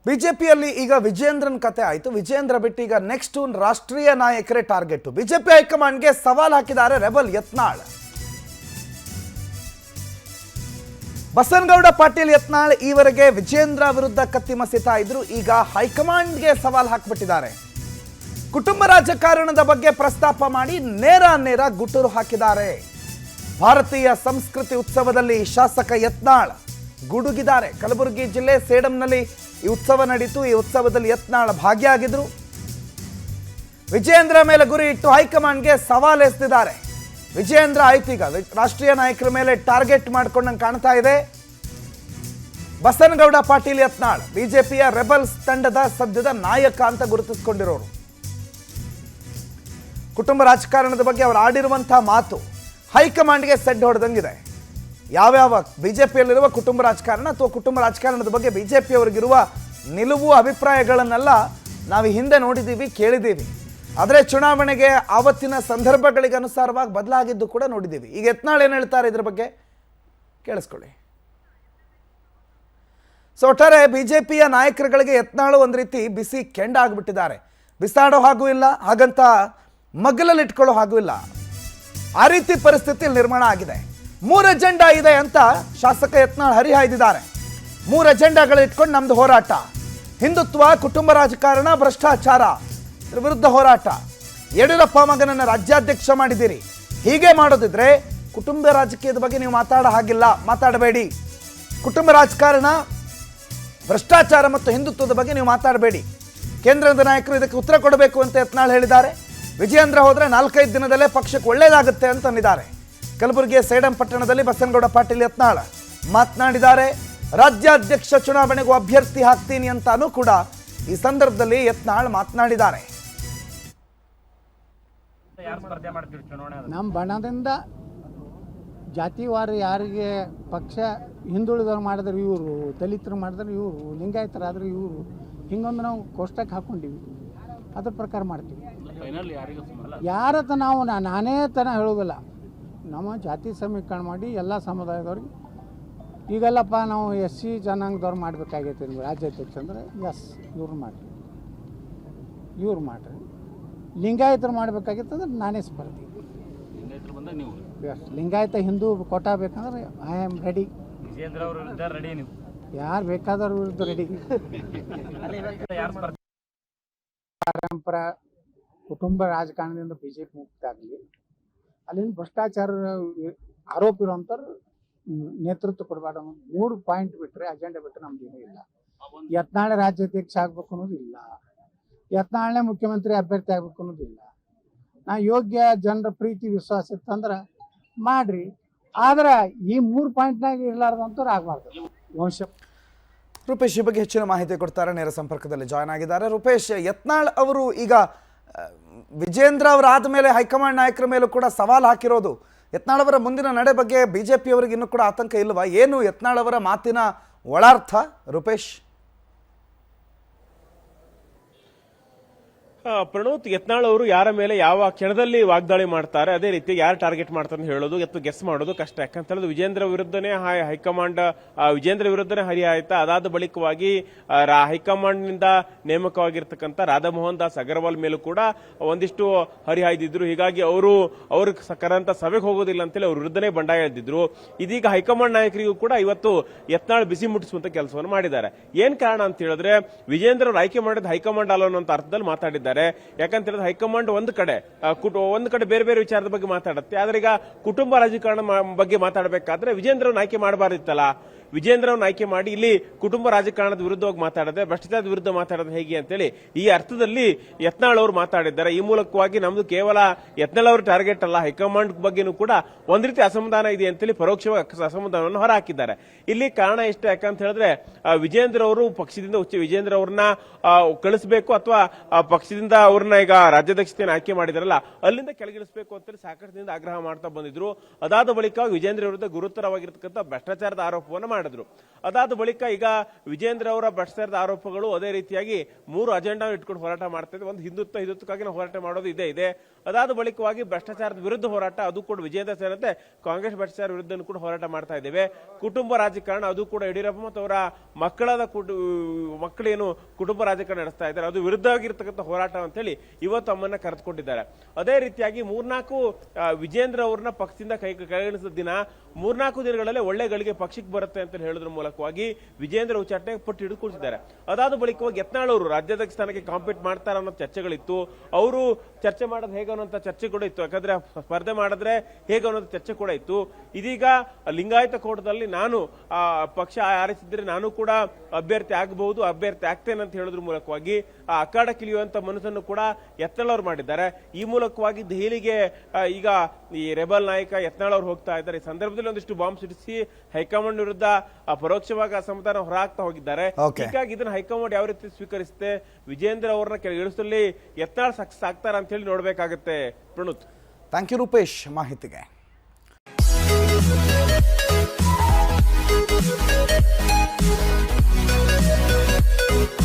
ಬಿಜೆಪಿಯಲ್ಲಿ ಈಗ ವಿಜೇಂದ್ರನ್ ಕತೆ ಆಯಿತು. ವಿಜೇಂದ್ರ ಬಿಟ್ಟು ಈಗ ನೆಕ್ಸ್ಟ್ ರಾಷ್ಟ್ರೀಯ ನಾಯಕರೇ ಟಾರ್ಗೆಟ್. ಬಿಜೆಪಿ ಹೈಕಮಾಂಡ್ಗೆ ಸವಾಲ್ ಹಾಕಿದ್ದಾರೆ ರೆಬಲ್ ಯತ್ನಾಳ್. ಬಸನಗೌಡ ಪಾಟೀಲ್ ಯತ್ನಾಳ್ ಈವರೆಗೆ ವಿಜೇಂದ್ರ ವಿರುದ್ಧ ಕತ್ತಿ ಮಸೀತಾ ಇದ್ರು. ಈಗ ಹೈಕಮಾಂಡ್ಗೆ ಸವಾಲ್ ಹಾಕಿಬಿಟ್ಟಿದ್ದಾರೆ. ಕುಟುಂಬ ರಾಜಕಾರಣದ ಬಗ್ಗೆ ಪ್ರಸ್ತಾಪ ಮಾಡಿ ನೇರ ಗುಟುರು ಹಾಕಿದ್ದಾರೆ. ಭಾರತೀಯ ಸಂಸ್ಕೃತಿ ಉತ್ಸವದಲ್ಲಿ ಶಾಸಕ ಯತ್ನಾಳ್ ಗುಡುಗಿದ್ದಾರೆ. ಕಲಬುರಗಿ ಜಿಲ್ಲೆ ಸೇಡಂನಲ್ಲಿ ಈ ಉತ್ಸವ ನಡೀತು. ಈ ಉತ್ಸವದಲ್ಲಿ ಯತ್ನಾಳ್ ಭಾಗಿಯಾಗಿದ್ರು. ವಿಜೇಂದ್ರ ಮೇಲೆ ಗುರಿ ಇಟ್ಟು ಹೈಕಮಾಂಡ್ಗೆ ಸವಾಲ್ ಎಸೆದಿದ್ದಾರೆ. ವಿಜೇಂದ್ರ ಆಯ್ತು ಈಗ ರಾಷ್ಟ್ರೀಯ ನಾಯಕರ ಮೇಲೆ ಟಾರ್ಗೆಟ್ ಮಾಡ್ಕೊಂಡಂಗೆ ಕಾಣ್ತಾ ಇದೆ. ಬಸನಗೌಡ ಪಾಟೀಲ್ ಯತ್ನಾಳ್ ಬಿಜೆಪಿಯ ರೆಬಲ್ಸ್ ತಂಡದ ಸದ್ಯದ ನಾಯಕ ಅಂತ ಗುರುತಿಸಿಕೊಂಡಿರೋರು. ಕುಟುಂಬ ರಾಜಕಾರಣದ ಬಗ್ಗೆ ಅವರು ಆಡಿರುವಂತಹ ಮಾತು ಹೈಕಮಾಂಡ್ಗೆ ಸೆಡ್ ಹೊಡೆದಂಗಿದೆ. ಯಾವ್ಯಾವ ಬಿಜೆಪಿಯಲ್ಲಿರುವ ಕುಟುಂಬ ರಾಜಕಾರಣ ಅಥವಾ ಕುಟುಂಬ ರಾಜಕಾರಣದ ಬಗ್ಗೆ ಬಿಜೆಪಿಯವರಿಗಿರುವ ನಿಲುವು ಅಭಿಪ್ರಾಯಗಳನ್ನೆಲ್ಲ ನಾವು ಹಿಂದೆ ನೋಡಿದ್ದೀವಿ, ಕೇಳಿದ್ದೀವಿ. ಆದರೆ ಚುನಾವಣೆಗೆ ಆವತ್ತಿನ ಸಂದರ್ಭಗಳಿಗೆ ಅನುಸಾರವಾಗಿ ಬದಲಾಗಿದ್ದು ಕೂಡ ನೋಡಿದ್ದೀವಿ. ಈಗ ಯತ್ನಾಳ್ ಏನು ಹೇಳ್ತಾರೆ ಇದ್ರ ಬಗ್ಗೆ ಕೇಳಿಸ್ಕೊಳ್ಳಿ. ಸೊ ಒಟ್ಟಾರೆ ಬಿಜೆಪಿಯ ನಾಯಕರುಗಳಿಗೆ ಯತ್ನಾಳು ಒಂದು ರೀತಿ ಬಿಸಿ ಕೆಂಡ ಆಗಿಬಿಟ್ಟಿದ್ದಾರೆ. ಬಿಸಾಡೋ ಹಾಗೂ ಇಲ್ಲ, ಹಾಗಂತ ಮಗ್ಗಲಲ್ಲಿ ಇಟ್ಕೊಳ್ಳೋ ಹಾಗೂ ಇಲ್ಲ. ಆ ರೀತಿ ಪರಿಸ್ಥಿತಿ ನಿರ್ಮಾಣ ಆಗಿದೆ. 3 ಅಜೆಂಡಾ ಇದೆ ಅಂತ ಶಾಸಕ ಯತ್ನಾಳ್ ಹರಿಹಾಯ್ದಿದ್ದಾರೆ. 3 ಅಜೆಂಡಾಗಳು ಇಟ್ಕೊಂಡು ನಮ್ದು ಹೋರಾಟ: ಹಿಂದುತ್ವ, ಕುಟುಂಬ ರಾಜಕಾರಣ, ಭ್ರಷ್ಟಾಚಾರ ವಿರುದ್ಧ ಹೋರಾಟ. ಯಡಿಯೂರಪ್ಪ ಮಗನನ್ನ ರಾಜ್ಯಾಧ್ಯಕ್ಷ ಮಾಡಿದ್ದೀರಿ. ಹೀಗೆ ಮಾಡೋದಿದ್ರೆ ಕುಟುಂಬ ರಾಜಕೀಯದ ಬಗ್ಗೆ ನೀವು ಮಾತಾಡಬೇಡಿ. ಕುಟುಂಬ ರಾಜಕಾರಣ, ಭ್ರಷ್ಟಾಚಾರ ಮತ್ತು ಹಿಂದುತ್ವದ ಬಗ್ಗೆ ನೀವು ಮಾತಾಡಬೇಡಿ. ಕೇಂದ್ರದ ನಾಯಕರು ಇದಕ್ಕೆ ಉತ್ತರ ಕೊಡಬೇಕು ಅಂತ ಯತ್ನಾಳ್ ಹೇಳಿದ್ದಾರೆ. ವಿಜೇಂದ್ರ ಹೋದ್ರೆ 4-5 ದಿನದಲ್ಲೇ ಪಕ್ಷಕ್ಕೆ ಒಳ್ಳೇದಾಗುತ್ತೆ ಅಂತ ಅಂದಿದ್ದಾರೆ. ಕಲಬುರಗಿಯ ಸೇಡಂ ಪಟ್ಟಣದಲ್ಲಿ ಬಸನಗೌಡ ಪಾಟೀಲ್ ಯತ್ನಾಳ್ ಮಾತನಾಡಿದ್ದಾರೆ. ರಾಜ್ಯಾಧ್ಯಕ್ಷ ಚುನಾವಣೆಗೂ ಅಭ್ಯರ್ಥಿ ಹಾಕ್ತೀನಿ ಅಂತಾನೂ ಕೂಡ ಈ ಸಂದರ್ಭದಲ್ಲಿ ಯತ್ನಾಳ್ ಮಾತನಾಡಿದ್ದಾರೆ. ನಮ್ಮ ಬಣದಿಂದ ಜಾತಿವಾರ ಯಾರಿಗೆ ಪಕ್ಷ ಹಿಂದುಳಿದವ್ರು ಮಾಡಿದ್ರೆ ಇವರು, ದಲಿತರು ಮಾಡಿದ್ರೆ ಇವರು, ಲಿಂಗಾಯತರಾದ್ರೆ ಇವರು, ಹಿಂಗೊಂದು ನಾವು ಕೋಷ್ಟಕ್ಕೆ ಹಾಕ್ಕೊಂಡಿವಿ. ಅದ್ರ ಪ್ರಕಾರ ಮಾಡ್ತೀವಿ. ಯಾರತ್ತ ನಾವು ನಾನೇ ತನ ಹೇಳೋದಿಲ್ಲ. ನಮ್ಮ ಜಾತಿ ಸಮೀಕರಣ ಮಾಡಿ ಎಲ್ಲ ಸಮುದಾಯದವ್ರಿಗೆ ಈಗೆಲ್ಲಪ್ಪ ನಾವು SC ಜನಾಂಗದವ್ರು ಮಾಡಬೇಕಾಗೈತೆ ರಾಜ್ಯಾಧ್ಯಕ್ಷ ಅಂದರೆ ಇವ್ರು ಮಾಡಿರಿ. ಲಿಂಗಾಯತರು ಮಾಡಬೇಕಾಗಿತ್ತು ಅಂದ್ರೆ ನಾನೇ ಸ್ಪರ್ಧಿ. ಲಿಂಗಾಯತ ಹಿಂದೂ ಕೋಟಾ ಬೇಕಂದ್ರೆ ಐ ಆಮ್ ರೆಡಿ. ಯಾರು ಬೇಕಾದವ್ರ ವಿರುದ್ಧ ರೆಡಿ. ಪರಂಪರಾ ಕುಟುಂಬ ರಾಜಕಾರಣದಿಂದ BJP ಮುಕ್ತ ಆಗಲಿ, ಅಲ್ಲಿಂದ ಭ್ರಷ್ಟಾಚಾರ ಆರೋಪ ಇರುವಂಥವ್ರು ನೇತೃತ್ವ ಕೊಡಬಾರ್ದು ಅನ್ನೋದು 3 ಪಾಯಿಂಟ್ ಬಿಟ್ಟರೆ, ಅಜೆಂಡಾ ಬಿಟ್ಟರೆ ನಮ್ದು ಏನೂ ಇಲ್ಲ. ಯತ್ನಾಳ್ ರಾಜ್ಯಾಧ್ಯಕ್ಷ ಆಗ್ಬೇಕು ಅನ್ನೋದಿಲ್ಲ, ಯತ್ನಾಳ್ನೇ ಮುಖ್ಯಮಂತ್ರಿ ಅಭ್ಯರ್ಥಿ ಆಗ್ಬೇಕು ಅನ್ನೋದಿಲ್ಲ. ನಾ ಯೋಗ್ಯ ಜನರ ಪ್ರೀತಿ ವಿಶ್ವಾಸ ಇತ್ತಂದ್ರೆ ಮಾಡ್ರಿ. ಆದ್ರೆ ಈ 3 ಪಾಯಿಂಟ್ನಾಗ ಇರಲಾರ್ದಂಥವ್ರು ಆಗಬಾರ್ದು. ವಂಶ ರೂಪೇಶ್ ಈ ಬಗ್ಗೆ ಹೆಚ್ಚಿನ ಮಾಹಿತಿ ಕೊಡ್ತಾರೆ. ನೇರ ಸಂಪರ್ಕದಲ್ಲಿ ಜಾಯ್ನ್ ಆಗಿದ್ದಾರೆ. ರೂಪೇಶ್, ಯತ್ನಾಳ್ ಅವರು ಈಗ ವಿಜೇಂದ್ರ ಅವರಾದ ಮೇಲೆ ಹೈಕಮಾಂಡ್ ನಾಯಕರ ಮೇಲೂ ಕೂಡ ಸವಾಲು ಹಾಕಿರೋದು. ಯತ್ನಾಳ್ ಅವರ ಮುಂದಿನ ನಡೆ ಬಗ್ಗೆ ಬಿಜೆಪಿಯವರಿಗೆ ಇನ್ನೂ ಕೂಡ ಆತಂಕ ಇಲ್ವಾ? ಏನು ಯತ್ನಾಳ್ ಅವರ ಮಾತಿನ ಒಳಾರ್ಥ ರೂಪೇಶ್? ಪ್ರಣೋತ್, ಯತ್ನಾಳ್ ಅವರು ಯಾರ ಮೇಲೆ ಯಾವ ಕ್ಷಣದಲ್ಲಿ ವಾಗ್ದಾಳಿ ಮಾಡ್ತಾರೆ, ಅದೇ ರೀತಿ ಯಾರು ಟಾರ್ಗೆಟ್ ಮಾಡ್ತಾರೆ ಅಂತ ಹೇಳೋದು ಗೆಸ್ ಮಾಡೋದು ಕಷ್ಟ. ಯಾಕಂತ ಹೇಳಿದ್ರೆ ವಿಜೇಂದ್ರ ವಿರುದ್ಧನೇ ಹೈಕಮಾಂಡ್ ವಿಜೇಂದ್ರ ವಿರುದ್ಧನೇ ಹರಿಯಾಯ್ತಾ. ಅದಾದ ಬಳಿಕವಾಗಿ ಹೈಕಮಾಂಡ್ ನಿಂದ ನೇಮಕವಾಗಿರ್ತಕ್ಕಂಥ ರಾಧಾಮೋಹನ್ ದಾಸ್ ಅಗರ್ವಾಲ್ ಮೇಲೂ ಕೂಡ ಒಂದಿಷ್ಟು ಹರಿಹಾಯ್ದಿದ್ರು. ಹೀಗಾಗಿ ಅವರು ಕರಂತ ಸಭೆಗೆ ಹೋಗೋದಿಲ್ಲ ಅಂತೇಳಿ ಅವ್ರ ವಿರುದ್ಧನೇ ಬಂಡಾಯ ಎದ್ದಿದ್ರು. ಇದೀಗ ಹೈಕಮಾಂಡ್ ನಾಯಕರಿಗೂ ಕೂಡ ಇವತ್ತು ಯತ್ನಾಳ್ ಬಿಸಿ ಮುಟ್ಟಿಸುವಂತ ಕೆಲಸವನ್ನು ಮಾಡಿದ್ದಾರೆ. ಏನ್ ಕಾರಣ ಅಂತ ಹೇಳಿದ್ರೆ ವಿಜೇಂದ್ರ ಅವರು ಆಯ್ಕೆ ಮಾಡಿದ ಹೈಕಮಾಂಡ್ ಅಲ್ಲ ಅನ್ನೋ ಅರ್ಥದಲ್ಲಿ ಮಾತಾಡಿದ್ದಾರೆ. ಯಾಕಂತ ಹೇಳಿದ್ರೆ ಹೈಕಮಾಂಡ್ ಒಂದು ಕಡೆ ಬೇರೆ ಬೇರೆ ವಿಚಾರದ ಬಗ್ಗೆ ಮಾತಾಡುತ್ತೆ. ಆದ್ರೆ ಈಗ ಕುಟುಂಬ ರಾಜಕಾರಣ ಬಗ್ಗೆ ಮಾತಾಡಬೇಕಾದ್ರೆ ವಿಜೇಂದ್ರ ಆಯ್ಕೆ ಮಾಡಬಾರ್ದಿತ್ತಲ್ಲ. ವಿಜೇಂದ್ರವನ್ನು ಆಯ್ಕೆ ಮಾಡಿ ಇಲ್ಲಿ ಕುಟುಂಬ ರಾಜಕಾರಣದ ವಿರುದ್ಧವಾಗಿ ಮಾತಾಡದೆ, ಭ್ರಷ್ಟಾಚಾರದ ವಿರುದ್ಧ ಮಾತಾಡೋದು ಹೇಗೆ ಅಂತೇಳಿ ಈ ಅರ್ಥದಲ್ಲಿ ಯತ್ನಾಳ್ ಅವರು ಮಾತಾಡಿದ್ದಾರೆ. ಈ ಮೂಲಕವಾಗಿ ನಮ್ದು ಕೇವಲ ಯತ್ನಾಳ್ ಅವರು ಟಾರ್ಗೆಟ್ ಅಲ್ಲ, ಹೈಕಮಾಂಡ್ ಬಗ್ಗೆನೂ ಕೂಡ ಒಂದ್ ರೀತಿ ಅಸಮಾಧಾನ ಇದೆ ಅಂತೇಳಿ ಪರೋಕ್ಷವಾಗಿ ಅಸಮಾಧಾನವನ್ನು ಹೊರ ಹಾಕಿದ್ದಾರೆ. ಇಲ್ಲಿ ಕಾರಣ ಇಷ್ಟ ಯಾಕಂತ ಹೇಳಿದ್ರೆ ವಿಜೇಂದ್ರ ಅವರು ಪಕ್ಷದಿಂದ ವಿಜೇಂದ್ರ ಅವ್ರನ್ನ ಕಳಿಸಬೇಕು ಅಥವಾ ಪಕ್ಷದಿಂದ ಅವ್ರನ್ನ ಈಗ ರಾಜ್ಯಾಧ್ಯಕ್ಷತೆಯನ್ನು ಆಯ್ಕೆ ಮಾಡಿದಾರಲ್ಲ ಅಲ್ಲಿಂದ ಕೆಳಗಿಳಿಸಬೇಕು ಅಂತೇಳಿ ಸಾಕಷ್ಟು ಆಗ್ರಹ ಮಾಡ್ತಾ ಬಂದಿದ್ರು. ಅದಾದ ಬಳಿಕ ವಿಜೇಂದ್ರ ವಿರುದ್ಧ ಗುರುತರವಾಗಿರ್ತಕ್ಕಂಥ ಭ್ರಷ್ಟಾಚಾರದ ಆರೋಪವನ್ನು ಮಾಡಿದ್ರು. ಮಾಡಿದ್ರು. ಅದಾದ ಬಳಿಕ ಈಗ ವಿಜೇಂದ್ರ ಅವರ ಭ್ರಷ್ಟಾಚಾರದ ಆರೋಪಗಳು, ಅದೇ ರೀತಿಯಾಗಿ 3 ಅಜೆಂಡಾ ಇಟ್ಕೊಂಡು ಹೋರಾಟ ಮಾಡ್ತಾ ಇದ್ದಾರೆ. ಒಂದು ಹಿಂದುತ್ವಕ್ಕಾಗಿ ನಾವು ಹೋರಾಟ ಮಾಡೋದು ಇದೆ. ಅದಾದ ಬಳಿಕವಾಗಿ ಭ್ರಷ್ಟಾಚಾರದ ವಿರುದ್ಧ ಹೋರಾಟ, ಅದು ಕೂಡ ವಿಜೇಂದ್ರ ಸೇರಿದಂತೆ ಕಾಂಗ್ರೆಸ್ ಭ್ರಷ್ಟಾಚಾರ ವಿರುದ್ಧ ಕೂಡ ಹೋರಾಟ ಮಾಡ್ತಾ ಇದ್ದೇವೆ. ಕುಟುಂಬ ರಾಜಕಾರಣ, ಅದು ಕೂಡ ಯಡಿಯೂರಪ್ಪ ಮತ್ತು ಅವರ ಮಕ್ಕಳೇನು ಕುಟುಂಬ ರಾಜಕಾರಣ ನಡೆಸ್ತಾ ಇದ್ದಾರೆ, ಅದು ವಿರುದ್ಧವಾಗಿರ್ತಕ್ಕಂಥ ಹೋರಾಟ ಅಂತ ಹೇಳಿ ಇವತ್ತು ಅಮ್ಮನ್ನ ಕರೆದುಕೊಂಡಿದ್ದಾರೆ. ಅದೇ ರೀತಿಯಾಗಿ 3-4 ವಿಜೇಂದ್ರ ಅವ್ರನ್ನ ಪಕ್ಷದಿಂದ ಕೈಗೊಳಿಸಿದ ದಿನ 3-4 ದಿನಗಳಲ್ಲೇ ಒಳ್ಳೆ ಗಳಿಗೆ ಪಕ್ಷಕ್ಕೆ ಬರುತ್ತೆ ಅಂತ ಹೇಳೋದ್ರ ಮೂಲಕವಾಗಿ ವಿಜೇಂದ್ರ ಉಚ್ಚಾಟನೆ ಪಟ್ಟು ಹಿಡಿದುಕೊಳ್ತಿದ್ದಾರೆ. ಅದಾದ ಬಳಿಕವಾಗಿ ಯತ್ನಾಳ್ ಅವರು ರಾಜ್ಯಾಧ್ಯಕ್ಷ ಸ್ಥಾನಕ್ಕೆ ಕಾಂಪೀಟ್ ಮಾಡ್ತಾರ ಅನ್ನೋ ಚರ್ಚೆಗಳಿತ್ತು. ಅವರು ಚರ್ಚೆ ಮಾಡೋದು ಹೇಗೆ ಅನ್ನೋಂಥ ಚರ್ಚೆ ಕೂಡ ಇತ್ತು. ಯಾಕಂದ್ರೆ ಸ್ಪರ್ಧೆ ಮಾಡಿದ್ರೆ ಹೇಗೆ ಅನ್ನೋದು ಚರ್ಚೆ ಕೂಡ ಇತ್ತು. ಇದೀಗ ಲಿಂಗಾಯತ ಕೋಟದಲ್ಲಿ ನಾನು ಪಕ್ಷ ಆರಿಸಿದ್ರೆ ನಾನು ಕೂಡ ಅಭ್ಯರ್ಥಿ ಆಗಬಹುದು, ಅಭ್ಯರ್ಥಿ ಆಗ್ತೇನೆ ಅಂತ ಹೇಳೋದ್ರ ಮೂಲಕವಾಗಿ ಆ ಅಖಾಡ ಕಿಳಿಯುವಂತ ಮನಸ್ಸನ್ನು ಕೂಡ ಯತ್ನಾಳ್ ಅವರು ಮಾಡಿದ್ದಾರೆ. ಈ ಮೂಲಕವಾಗಿ ದೆಹಲಿಗೆ ಈಗ ಈ ರೆಬಲ್ ನಾಯಕ ಯತ್ನಾಳ್ ಅವರು ಹೋಗ್ತಾ ಇದ್ದಾರೆ. ಈ ಸಂದರ್ಭದಲ್ಲಿ ಒಂದಿಷ್ಟು ಬಾಂಬ್ ಸಿಡಿಸಿ ಹೈಕಮಾಂಡ್ ವಿರುದ್ಧ ಅಪರೋಕ್ಷವಾಗಿ ಅಸಮಾಧಾನ ಹೊರಹಾಕ್ತಾ ಹೋಗಿದ್ದಾರೆ. ಹೀಗಾಗಿ ಇದನ್ನ ಹೈಕಮಾಂಡ್ ಯಾವ ರೀತಿ ಸ್ವೀಕರಿಸುತ್ತೆ, ವಿಜೇಂದ್ರ ಅವರನ್ನ ಕೆಳ ಇಳಿಸಲಿ ಯತ್ನಾಳ್ ಸಕ್ಸಸ್ ಆಗ್ತಾರ ಅಂತ ಹೇಳಿ ನೋಡ್ಬೇಕಾಗತ್ತೆ. ಪ್ರಣುತ್, ಥ್ಯಾಂಕ್ ಯು ರೂಪೇಶ್ ಮಾಹಿತಿಗೆ. Thank you.